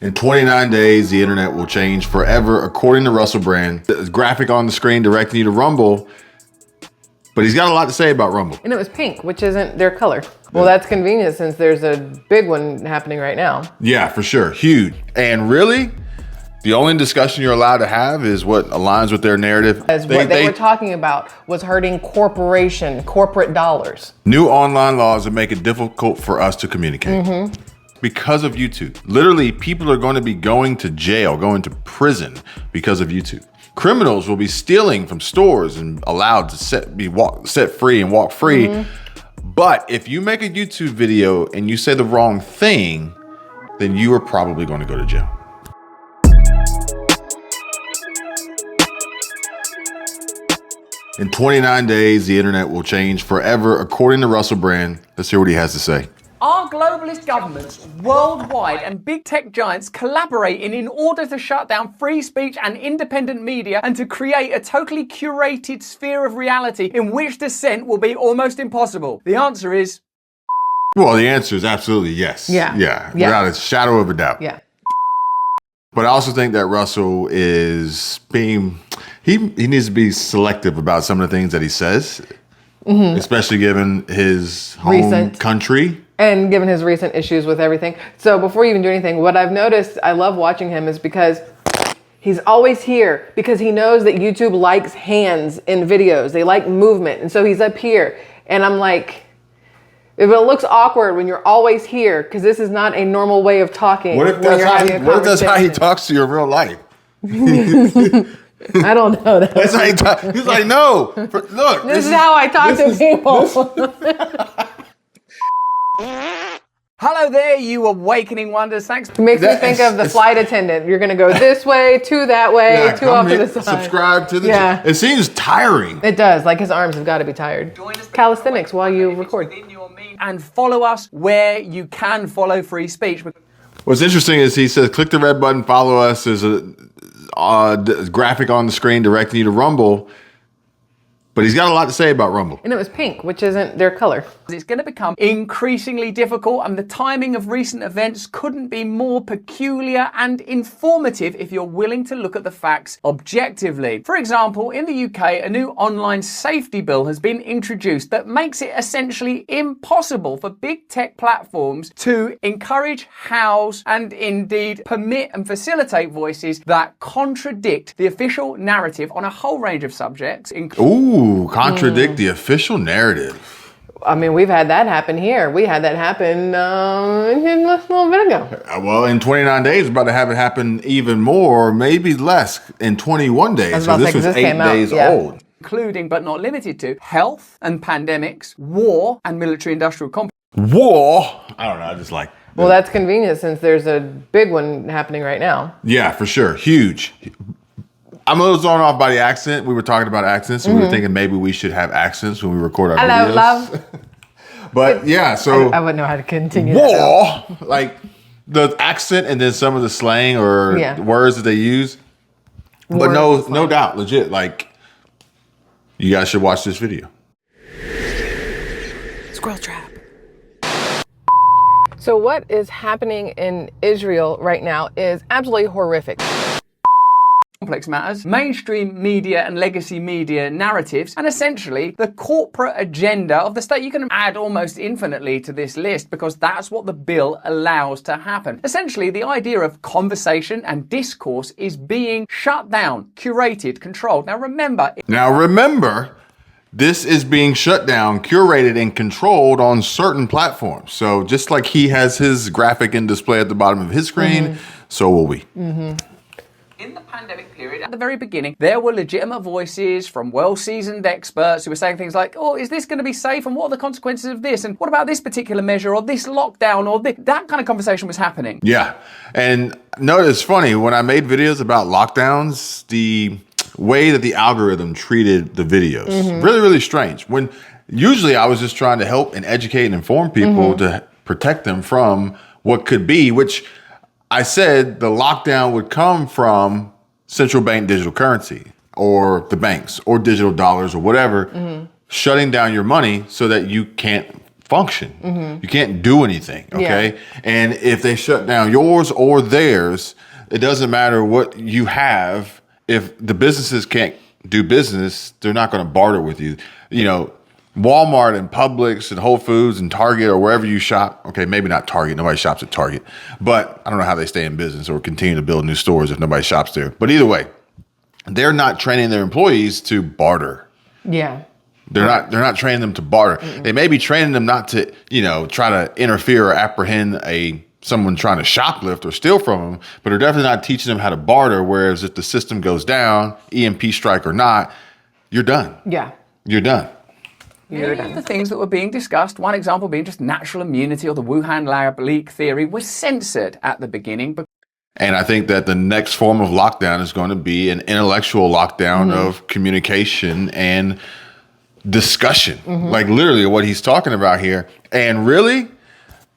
In 29 days, the internet will change forever, according to Russell Brand. The graphic on the screen directing you to Rumble, but he's got a lot to say about Rumble. And it was pink, which isn't their color. Well, that's convenient since there's a big one happening right now. Yeah, for sure. Huge. And really, the only discussion you're allowed to have is what aligns with their narrative. As what they were talking about was hurting corporate dollars. New online laws that make it difficult for us to communicate. Because of YouTube. Literally, people are going to be going to jail, going to prison because of YouTube. Criminals will be stealing from stores and allowed to set free and walk free. But if you make a YouTube video and you say the wrong thing, then you are probably going to go to jail. In 29 days, the internet will change forever, according to Russell Brand. Let's hear what he has to say. Our globalist governments worldwide and big tech giants collaborating in order to shut down free speech and independent media and to create a totally curated sphere of reality in which dissent will be almost impossible. The answer is... Well, the answer is absolutely yes. Yeah. Without a shadow of a doubt. Yeah. But I also think that Russell is being... He needs to be selective about some of the things that he says, especially given his home country. And given his recent issues with everything. So before you even do anything, what I've noticed, I love watching him, is because he's always here because he knows that YouTube likes hands in videos. They like movement. And so he's up here. And I'm like, if it looks awkward when you're always here, because this is not a normal way of talking. What if that's how he talks to you in real life? I don't know. That's how he talks. He's like, no, look. This is how I talk to people. Hello there, you awakening wonders. Thanks. It makes me think of the flight attendant. You're going to go this way, to that way, to off to the side. Subscribe to the It seems tiring. It does. Like his arms have got to be tired. Calisthenics while you record. And follow us where you can follow free speech. What's interesting is he says, click the red button, follow us. There's a graphic on the screen directing you to Rumble. But he's got a lot to say about Rumble. And it was pink, which isn't their color. It's going to become increasingly difficult, and the timing of recent events couldn't be more peculiar and informative if you're willing to look at the facts objectively. For example, in the UK, a new online safety bill has been introduced that makes it essentially impossible for big tech platforms to encourage, house, and indeed permit and facilitate voices that contradict the official narrative on a whole range of subjects. Contradict the official narrative. I mean, we've had that happen here. We had that happen a little bit ago. Well, in 29 days, we're about to have it happen even more, maybe less, in 21 days. So this was 8 days old. Including, but not limited to, health and pandemics, war and military-industrial complex. War? I don't know, I just like... Well, that's convenient since there's a big one happening right now. Yeah, for sure. Huge. I'm a little thrown off by the accent. We were talking about accents, and we were thinking maybe we should have accents when we record our videos. Hello, love. But yeah, so... I wouldn't know how to continue war, like the accent and then some of the slang or words that they use. But no doubt, legit, like, you guys should watch this video. SquirrelTribe. So what is happening in Israel right now is absolutely horrific. Complex matters, mainstream media and legacy media narratives, and essentially the corporate agenda of the state. You can add almost infinitely to this list because that's what the bill allows to happen. Essentially, the idea of conversation and discourse is being shut down, curated, controlled. Now remember, this is being shut down, curated, and controlled on certain platforms. So just like he has his graphic and display at the bottom of his screen, so will we. In the pandemic period, at the very beginning, there were legitimate voices from well-seasoned experts who were saying things like, oh, is this going to be safe? And what are the consequences of this? And what about this particular measure or this lockdown or this? That kind of conversation was happening. Yeah. And no, it's funny. When I made videos about lockdowns, the way that the algorithm treated the videos, really, really strange. When usually I was just trying to help and educate and inform people to protect them from what could be, which I said the lockdown would come from central bank digital currency or the banks or digital dollars or whatever, shutting down your money so that you can't function. You can't do anything, okay? And if they shut down yours or theirs, it doesn't matter what you have. If the businesses can't do business, they're not going to barter with you. You know, Walmart and Publix and Whole Foods and Target or wherever you shop. Okay, maybe not Target. Nobody shops at Target. But I don't know how they stay in business or continue to build new stores if nobody shops there. But either way, they're not training their employees to barter. Yeah. They're not training them to barter. They may be training them not to, you know, try to interfere or apprehend someone trying to shoplift or steal from them, but they're definitely not teaching them how to barter. Whereas if the system goes down, EMP strike or not, you're done. Yeah. You're done. Many of the things that were being discussed, one example being just natural immunity or the Wuhan lab leak theory, was censored at the beginning. And I think that the next form of lockdown is going to be an intellectual lockdown of communication and discussion, like literally what he's talking about here. And really,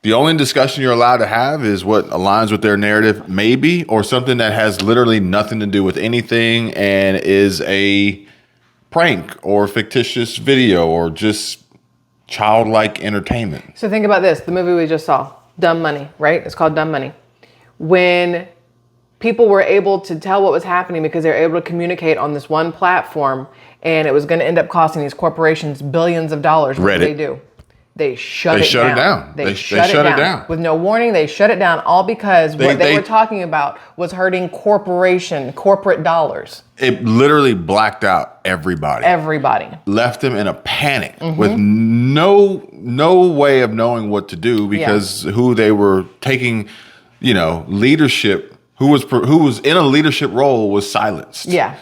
the only discussion you're allowed to have is what aligns with their narrative, maybe, or something that has literally nothing to do with anything and is a prank or fictitious video or just childlike entertainment. So think about this, the movie we just saw, Dumb Money, right? It's called Dumb Money. When people were able to tell what was happening because they were able to communicate on this one platform, and it was going to end up costing these corporations billions of dollars. What did they do? They shut it down. They shut it down. With no warning, they shut it down, all because what they were talking about was hurting corporate dollars. It literally blacked out everybody. Left them in a panic with no way of knowing what to do because who they were taking, you know, leadership, who was in a leadership role was silenced. Yeah.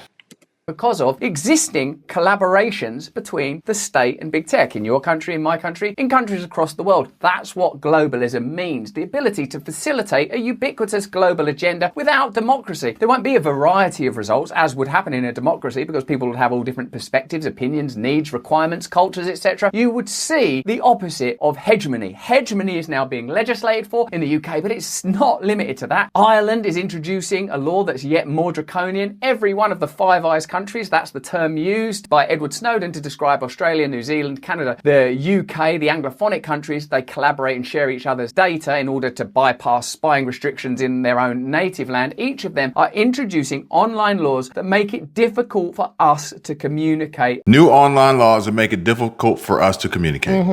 Because of existing collaborations between the state and big tech in your country, in my country, in countries across the world. That's what globalism means. The ability to facilitate a ubiquitous global agenda without democracy. There won't be a variety of results as would happen in a democracy because people would have all different perspectives, opinions, needs, requirements, cultures, etc. You would see the opposite of hegemony. Hegemony is now being legislated for in the UK, but it's not limited to that. Ireland is introducing a law that's yet more draconian. Every one of the Five Eyes countries, that's the term used by Edward Snowden to describe Australia, New Zealand, Canada, the UK, the Anglophonic countries. They collaborate and share each other's data in order to bypass spying restrictions in their own native land. Each of them are introducing online laws that make it difficult for us to communicate. New online laws that make it difficult for us to communicate.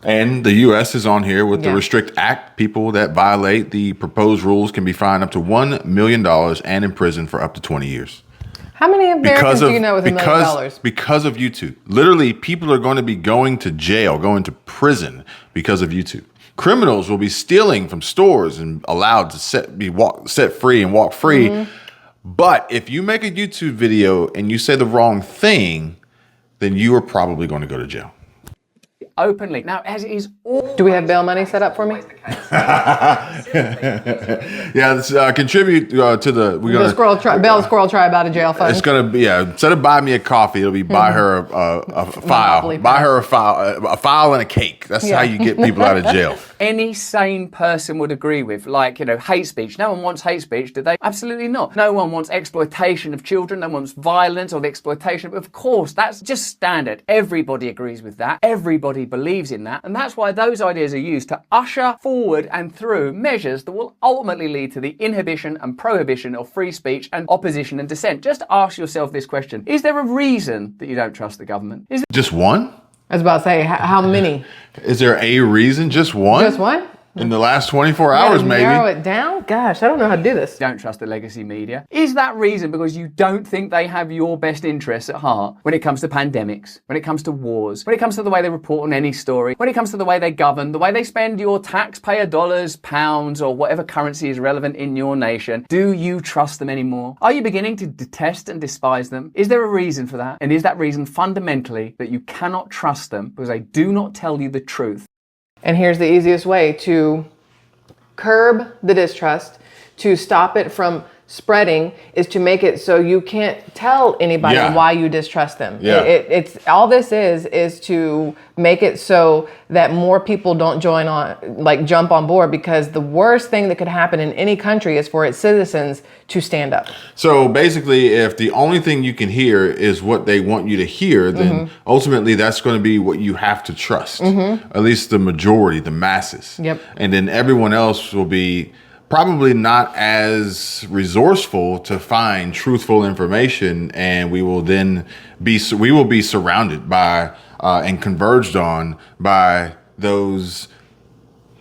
And the U.S. is on here with the Restrict Act. People that violate the proposed rules can be fined up to $1 million and imprisoned for up to 20 years. How many Americans do you know with $1 million? Because of YouTube. Literally, people are going to be going to jail, going to prison because of YouTube. Criminals will be stealing from stores and allowed to set free and walk free. But if you make a YouTube video and you say the wrong thing, then you are probably going to go to jail. Openly. Now, as it is all... Do we have bail money set up for me? Yeah, let's contribute to the... We're gonna bail the Squirrel Tribe out of jail fund. It's going to be, instead of buy me a coffee, it'll be buy her a file. Buy her a file and a cake. That's how you get people out of jail. Any sane person would agree with, like, you know, hate speech. No one wants hate speech, do they? Absolutely not. No one wants exploitation of children. No one wants violence or the exploitation. Of course, that's just standard. Everybody agrees with that. Everybody believes in that. And that's why those ideas are used to usher forward and through measures that will ultimately lead to the inhibition and prohibition of free speech and opposition and dissent. Just ask yourself this question. Is there a reason that you don't trust the government? Just one? I was about to say, how many? Is there a reason? Just one? Just one? In the last 24 hours, maybe. Narrow it down? Gosh, I don't know how to do this. Don't trust the legacy media. Is that reason because you don't think they have your best interests at heart when it comes to pandemics, when it comes to wars, when it comes to the way they report on any story, when it comes to the way they govern, the way they spend your taxpayer dollars, pounds, or whatever currency is relevant in your nation? Do you trust them anymore? Are you beginning to detest and despise them? Is there a reason for that? And is that reason fundamentally that you cannot trust them because they do not tell you the truth? And here's the easiest way to curb the distrust, to stop it from spreading is to make it so you can't tell anybody why you distrust them. It's all this is to make it so that more people don't jump on board, because the worst thing that could happen in any country is for its citizens to stand up. So basically, if the only thing you can hear is what they want you to hear, then ultimately that's going to be what you have to trust. At least the majority, the masses. Yep. And then everyone else will be probably not as resourceful to find truthful information, and we will be surrounded by and converged on by those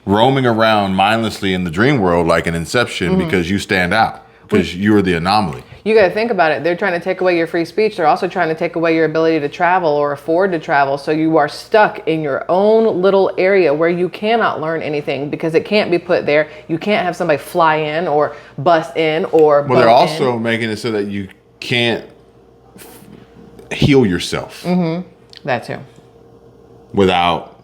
roaming around mindlessly in the dream world like an Inception, because you stand out, because you're the anomaly. You got to think about it. They're trying to take away your free speech. They're also trying to take away your ability to travel or afford to travel. So you are stuck in your own little area where you cannot learn anything because it can't be put there. You can't have somebody fly in or bust in or Well, they're also making it so that you can't heal yourself. That too. Without,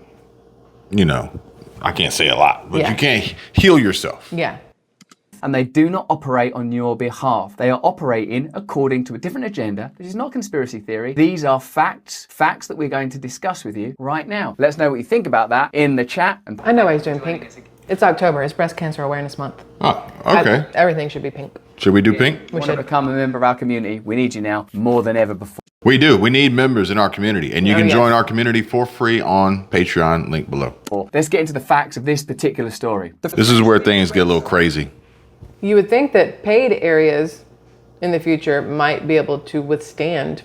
I can't say a lot, but you can't heal yourself. Yeah. And they do not operate on your behalf. They are operating according to a different agenda. This is not conspiracy theory. These are facts that we're going to discuss with you right now. Let us know what you think about that in the chat. And I know why he's doing pink. It's October. It's Breast Cancer Awareness Month. Oh, okay. Everything should be pink. Should we do pink? We want to become a member of our community. We need you now more than ever before. We do. We need members in our community, and you can join our community for free on Patreon, link below. Let's get into the facts of this particular story. This is where things get a little crazy. You would think that paid areas in the future might be able to withstand.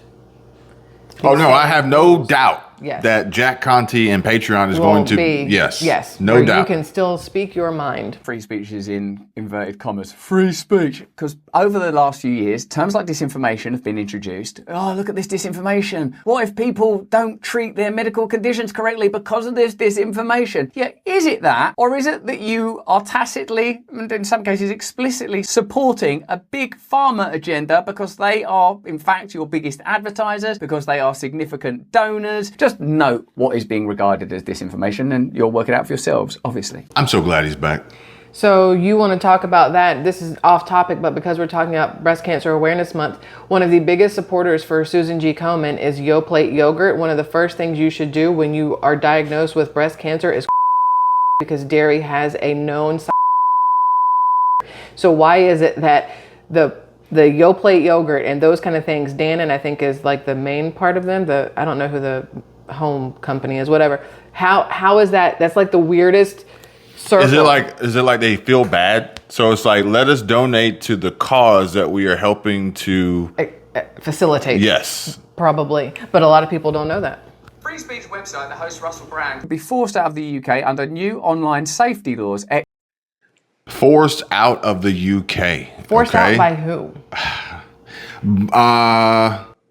Oh, no, I have no doubt that Jack Conte and Patreon is going to be. Yes. No doubt. You can still speak your mind. Free speech is in inverted commas. Free speech. Because over the last few years, terms like disinformation have been introduced. Oh, look at this disinformation. What if people don't treat their medical conditions correctly because of this disinformation? Yeah, is it that? Or is it that you are tacitly, and in some cases explicitly, supporting a big pharma agenda because they are, in fact, your biggest advertisers, because they are significant donors? Just note what is being regarded as disinformation, and you'll work it out for yourselves, obviously. I'm so glad he's back. So you want to talk about that. This is off topic, but because we're talking about Breast Cancer Awareness Month, one of the biggest supporters for Susan G. Komen is Yoplait yogurt. One of the first things you should do when you are diagnosed with breast cancer is because dairy has a known side. So why is it that the Yoplait yogurt and those kind of things, Dannon, I think, is like the main part of them. I don't know who the home company is, whatever. How is that? That's like the weirdest circle. Is it like they feel bad? So it's like, let us donate to the cause that we are helping to facilitate. Yes. Probably. But a lot of people don't know that. Free speech website, the host Russell Brand, could be forced out of the UK under new online safety laws. Forced out of the UK. Forced out by who?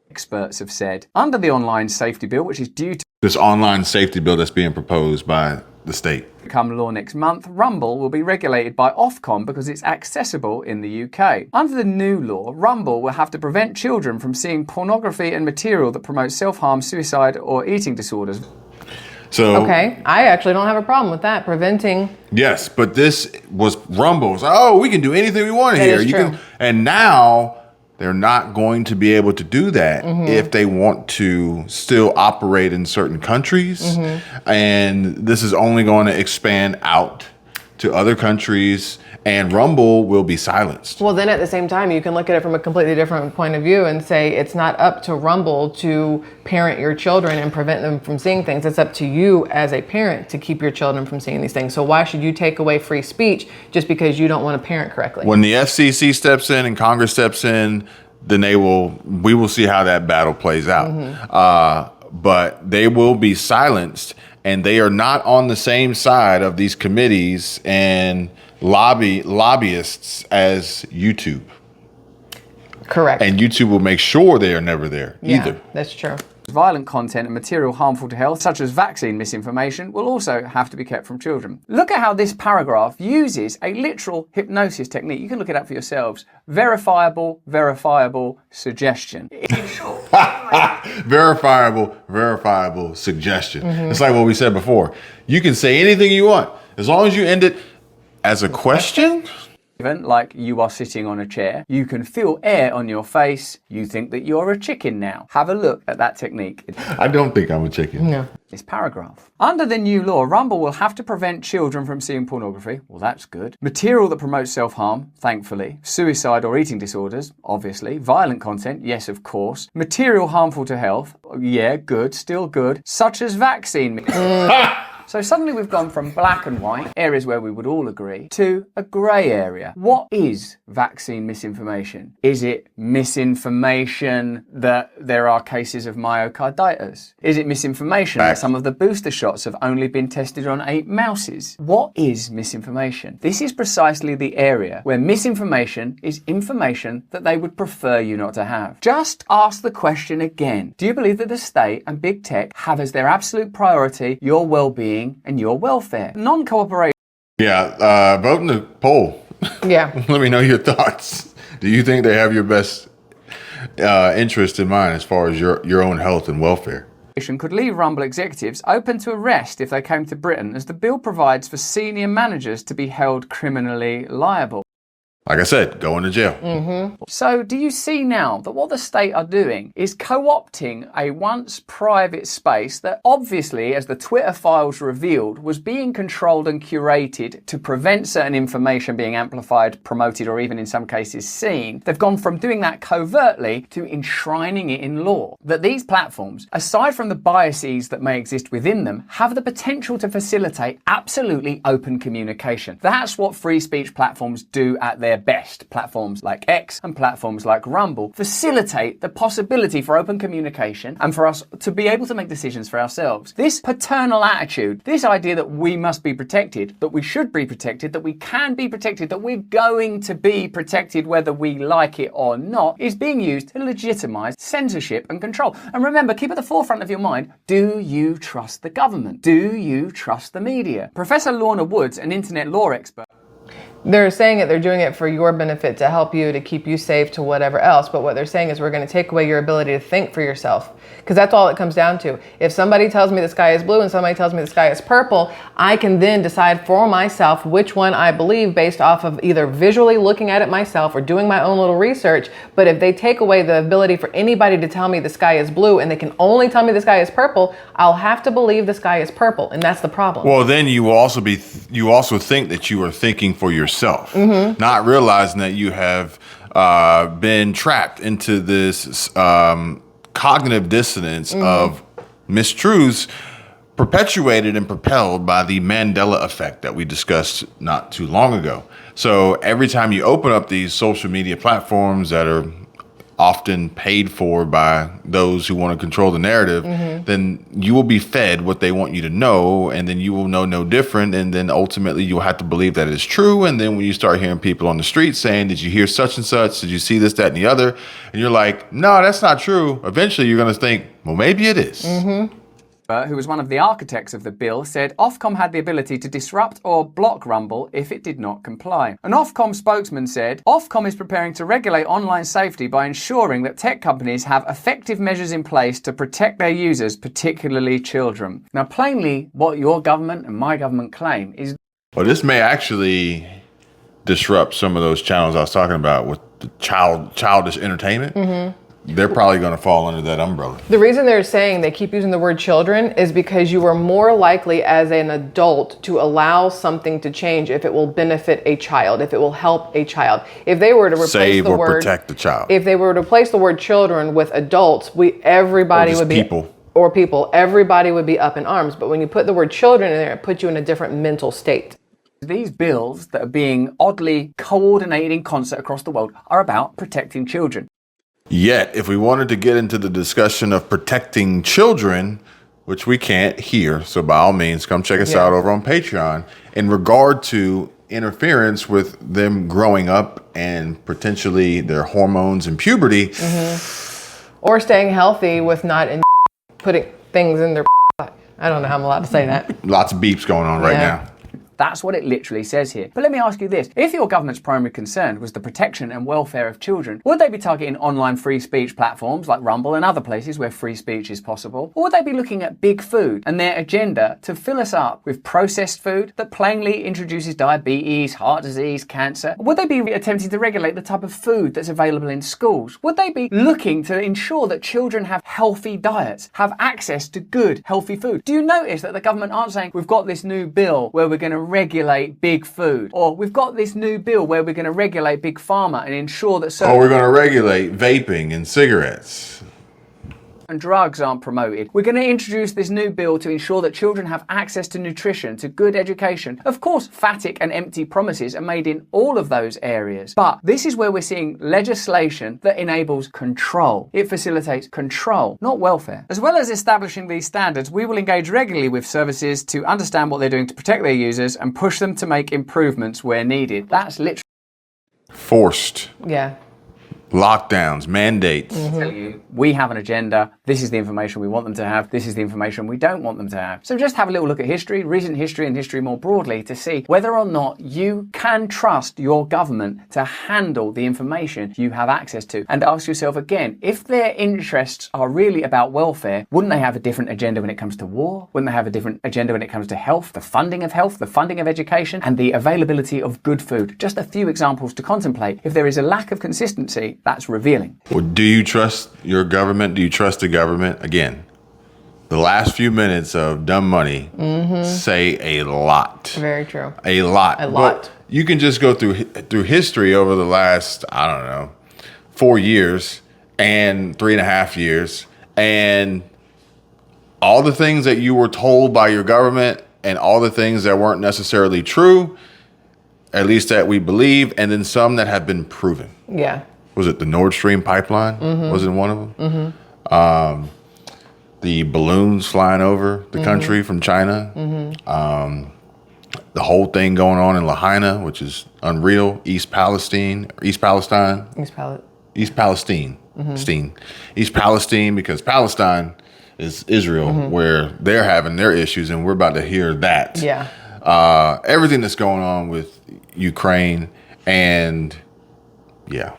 Experts have said. Under the online safety bill, which is due to this online safety bill that's being proposed by the state become law next month, Rumble will be regulated by Ofcom because it's accessible in the UK. Under the new law, Rumble will have to prevent children from seeing pornography and material that promotes self-harm, suicide, or eating disorders. So okay, I actually don't have a problem with that. Preventing. Yes, but this was Rumble's. Oh, we can do anything we want here. Is true. And now they're not going to be able to do that if they want to still operate in certain countries. And this is only going to expand out to other countries, and Rumble will be silenced. Well, then at the same time, you can look at it from a completely different point of view and say it's not up to Rumble to parent your children and prevent them from seeing things. It's up to you as a parent to keep your children from seeing these things. So why should you take away free speech just because you don't want to parent correctly? When the FCC steps in and Congress steps in, then we will see how that battle plays out. But they will be silenced, and they are not on the same side of these committees and lobbyists as YouTube. Correct. And YouTube will make sure they are never there either. That's true. Violent content and material harmful to health, such as vaccine misinformation, will also have to be kept from children. Look at how this paragraph uses a literal hypnosis technique. You can look it up for yourselves. Verifiable suggestion. In short, verifiable suggestion. It's like what we said before. You can say anything you want as long as you end it as a question. like you are sitting on a chair. You can feel air on your face. You think that you're a chicken now. Have a look at that technique. I don't think I'm a chicken. No. This paragraph. Under the new law, Rumble will have to prevent children from seeing pornography. Well, that's good. Material that promotes self-harm, thankfully. Suicide or eating disorders, obviously. Violent content, yes, of course. Material harmful to health, yeah, good, still good. Such as vaccine. So suddenly we've gone from black and white, areas where we would all agree, to a grey area. What is vaccine misinformation? Is it misinformation that there are cases of myocarditis? Is it misinformation that some of the booster shots have only been tested on 8 mouses? What is misinformation? This is precisely the area where misinformation is information that they would prefer you not to have. Just ask the question again. Do you believe that the state and big tech have as their absolute priority your well-being and your welfare? Non-cooperation. Yeah, vote in the poll. Yeah. Let me know your thoughts. Do you think they have your best interest in mind as far as your own health and welfare? Could leave Rumble executives open to arrest if they came to Britain, as the bill provides for senior managers to be held criminally liable. Like I said, going to jail. So do you see now that what the state are doing is co-opting a once private space that obviously, as the Twitter files revealed, was being controlled and curated to prevent certain information being amplified, promoted, or even in some cases seen? They've gone from doing that covertly to enshrining it in law. That these platforms, aside from the biases that may exist within them, have the potential to facilitate absolutely open communication. That's what free speech platforms do at their best. Platforms like X and platforms like Rumble facilitate the possibility for open communication and for us to be able to make decisions for ourselves. This paternal attitude, this idea that we must be protected, that we should be protected, that we can be protected, that we're going to be protected whether we like it or not, is being used to legitimize censorship and control. And remember, keep at the forefront of your mind, do you trust the government? Do you trust the media? Professor Lorna Woods, an internet law expert, They're saying it, they're doing it for your benefit, to help you, to keep you safe, to whatever else. But what they're saying is we're going to take away your ability to think for yourself. Because that's all it comes down to. If somebody tells me the sky is blue and somebody tells me the sky is purple, I can then decide for myself which one I believe based off of either visually looking at it myself or doing my own little research. But if they take away the ability for anybody to tell me the sky is blue and they can only tell me the sky is purple, I'll have to believe the sky is purple. And that's the problem. Well, then you also think that you are thinking for yourself, not realizing that you have been trapped into this cognitive dissonance of mistruths perpetuated and propelled by the Mandela effect that we discussed not too long ago. So every time you open up these social media platforms that are often paid for by those who want to control the narrative, then you will be fed what they want you to know, and then you will know no different, and then ultimately you'll have to believe that it's true. And then when you start hearing people on the street saying, did you hear such and such? Did you see this, that, and the other? And you're like, no, that's not true. Eventually you're going to think, well, maybe it is. who was one of the architects of the bill, said Ofcom had the ability to disrupt or block Rumble if it did not comply. An Ofcom spokesman said, Ofcom is preparing to regulate online safety by ensuring that tech companies have effective measures in place to protect their users, particularly children. Now, plainly, what your government and my government claim is... Well, this may actually disrupt some of those channels I was talking about with the childish entertainment. They're probably going to fall under that umbrella. The reason they're saying they keep using the word children is because you are more likely as an adult to allow something to change if it will benefit a child, if it will help a child. If they were to replace Save the or word, protect the child. If they were to replace the word children with adults, everybody would be people. Or people, everybody would be up in arms. But when you put the word children in there, it puts you in a different mental state. These bills that are being oddly coordinated in concert across the world are about protecting children. Yet, if we wanted to get into the discussion of protecting children, which we can't here, so by all means, come check us out over on Patreon, in regard to interference with them growing up and potentially their hormones and puberty. Or staying healthy with not putting things in their... I don't know how I'm allowed to say that. Lots of beeps going on right now. That's what it literally says here. But let me ask you this. If your government's primary concern was the protection and welfare of children, would they be targeting online free speech platforms like Rumble and other places where free speech is possible? Or would they be looking at big food and their agenda to fill us up with processed food that plainly introduces diabetes, heart disease, cancer? Would they be attempting to regulate the type of food that's available in schools? Would they be looking to ensure that children have healthy diets, have access to good, healthy food? Do you notice that the government aren't saying, we've got this new bill where we're going to regulate big food, or we've got this new bill where we're going to regulate big pharma and ensure that Or we're going to regulate vaping and cigarettes. and drugs aren't promoted. We're going to introduce this new bill to ensure that children have access to nutrition, to good education. Of course, phatic and empty promises are made in all of those areas. But this is where we're seeing legislation that enables control. It facilitates control, not welfare. As well as establishing these standards, we will engage regularly with services to understand what they're doing to protect their users and push them to make improvements where needed. That's literally Forced. Yeah. Lockdowns, mandates. tell you, we have an agenda, this is the information we want them to have, this is the information we don't want them to have. So just have a little look at history, recent history and history more broadly to see whether or not you can trust your government to handle the information you have access to. And ask yourself again, if their interests are really about welfare, wouldn't they have a different agenda when it comes to war? Wouldn't they have a different agenda when it comes to health, the funding of education, and the availability of good food? Just a few examples to contemplate. If there is a lack of consistency, that's revealing. Well, do you trust your government? Do you trust the government? Again, the last few minutes of Dumb Money say a lot. Very true. A lot. A lot. But you can just go through history over the last, 4 years and 3.5 years, and all the things that you were told by your government and all the things that weren't necessarily true, at least that we believe, and then some that have been proven. Yeah. Was it the Nord Stream pipeline? Wasn't one of them? The balloons flying over the country from China. The whole thing going on in Lahaina, which is unreal. East Palestine, because Palestine is Israel, where they're having their issues, and we're about to hear that. Yeah. Everything that's going on with Ukraine, and yeah.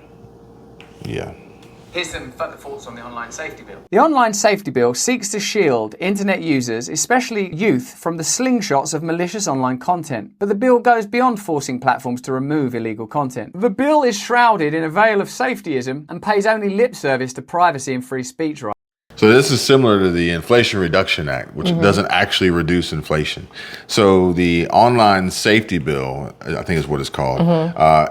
Here's some further thoughts on the online safety bill. The online safety bill seeks to shield internet users, especially youth, from the slingshots of malicious online content. But the bill goes beyond forcing platforms to remove illegal content. The bill is shrouded in a veil of safetyism and pays only lip service to privacy and free speech rights. So this is similar to the Inflation Reduction Act, which doesn't actually reduce inflation. So the online safety bill, I think is what it's called,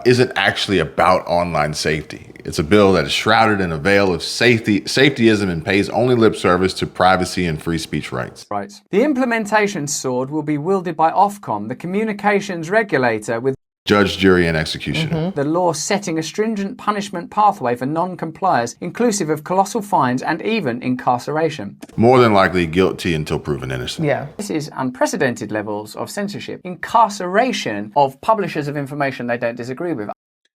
isn't actually about online safety. It's a bill that is shrouded in a veil of safetyism and pays only lip service to privacy and free speech rights. Right. The implementation sword will be wielded by Ofcom, the communications regulator, with Judge, jury, and executioner. the law setting a stringent punishment pathway for non-compliers, inclusive of colossal fines and even incarceration. More than likely guilty until proven innocent. Yeah. This is unprecedented levels of censorship, incarceration of publishers of information they don't disagree with.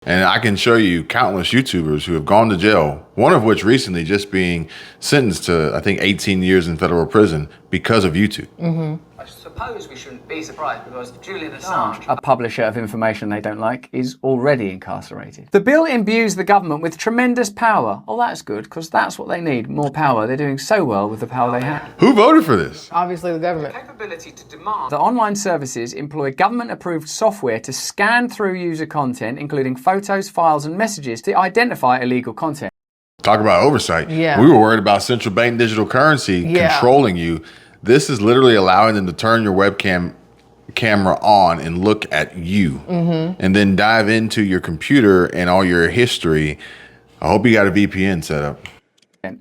And I can show you countless YouTubers who have gone to jail, one of which recently just being sentenced to, I think, 18 years in federal prison because of YouTube. I suppose we shouldn't be surprised because Julian Assange, a publisher of information they don't like, is already incarcerated. The bill imbues the government with tremendous power. Oh, that's good, because that's what they need, more power. They're doing so well with the power they have. Who voted for this? Obviously, the government. Capability to demand. The online services employ government-approved software to scan through user content, including photos, files, and messages, to identify illegal content. Talk about oversight. Yeah. We were worried about central bank digital currency controlling you. This is literally allowing them to turn your camera on and look at you and then dive into your computer and all your history. I hope you got a VPN set up.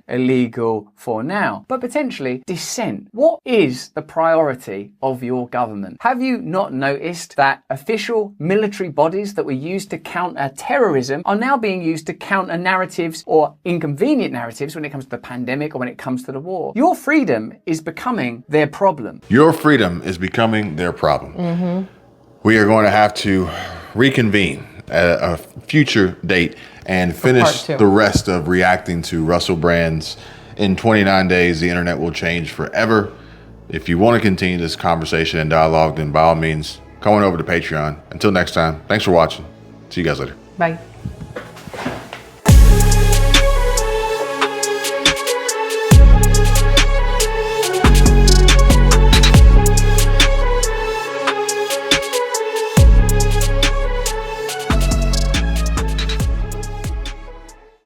Illegal for now, but potentially dissent. What is the priority of your government? Have you not noticed that official military bodies that were used to counter terrorism are now being used to counter narratives or inconvenient narratives when it comes to the pandemic or when it comes to the war? Your freedom is becoming their problem. Your freedom is becoming their problem. We are going to have to reconvene at a future date and finish the rest of reacting to Russell Brand's "In 29 days, the internet will change forever." If you want to continue this conversation and dialogue, then by all means, come on over to Patreon. Until next time, thanks for watching. See you guys later. Bye.